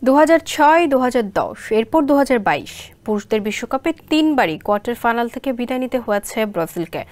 2006, 2010 এরপর 2022 পুরুষদের বিশ্বকাপে 3বারই কোয়ার্টার ফাইনাল থেকে বিদায় নিতে হয়েছে ব্রাজিলকে।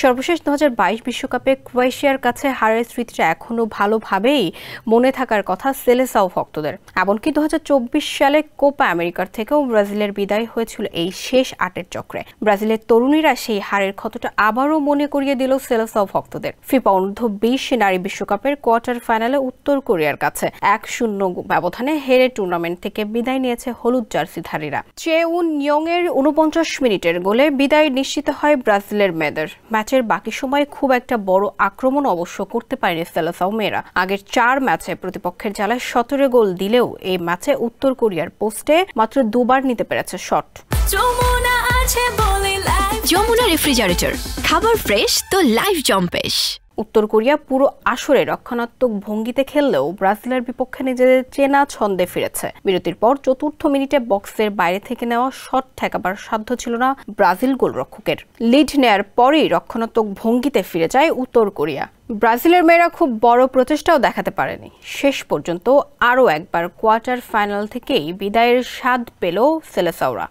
সর্বশেষ 2022 বিশ্বকাপে ক্রোয়েশিয়ার কাছে হারের স্মৃতিটা এখনো ভালোভাবেই মনে থাকার কথা সেলেসাও ভক্তদের। এমনকি 2024 সালে কোপা আমেরিকার থেকেও ব্রাজিলের বিদায় হয়েছিল এই শেষ 8-এর চক্রে। ব্রাজিলের তরুণীরা সেই হারের ক্ষতটা আবারও মনে করিয়ে দিল সেলেসাও ভক্তদের। ফিফা অনূর্ধ্ব-20 নারী বিশ্বকাপের কোয়ার্টার ফাইনালে উত্তর কোরিয়ার কাছে 1-0 ব্যবধানে হেরে টুর্নামেন্ট থেকে বিদায় নিয়েছে হলুদ জার্সিধারীরা। চেউন ইয়ং এর 49 মিনিটের গোলে বিদায় নিশ্চিত হয় ব্রাজিলের মেয়েদের। ম্যাচের বাকি সময়ে খুব একটা বড় আক্রমণ অবশ্য করতে পারেনি সেলেসাও মেয়েরা। আগের 4 ম্যাচে প্রতিপক্ষের জালে 17 গোল দিলেও এই ম্যাচে উত্তর কোরিয়ার পোস্টে মাত্র 2বার নিতে পেরেছে শট। যমুনা রেফ্রিজারেটর, খাবার ফ্রেশ তো লাইফ জম্পেশ। উত্তর কোরিয়া পুরো আসরে রক্ষণাত্মক ভঙ্গিতে খেললেও ব্রাজিলের বিপক্ষে নিজেদের চেনা ছন্দে ফিরেছে। বিরতির পর 4র্থ মিনিটে বক্সের বাইরে থেকে নেওয়া শট ঠেকাবার সাধ্য ছিল না ব্রাজিল গোলরক্ষকের। লিড নেয়ার পরই রক্ষণাত্মক ভঙ্গিতে ফিরে যায় উত্তর কোরিয়া। ব্রাজিলের মেয়েরা খুব বড় প্রচেষ্টাও দেখাতে পারেনি। শেষ পর্যন্ত আরও একবার কোয়ার্টার ফাইনাল থেকেই বিদায়ের স্বাদ পেল সেলেসাওরা।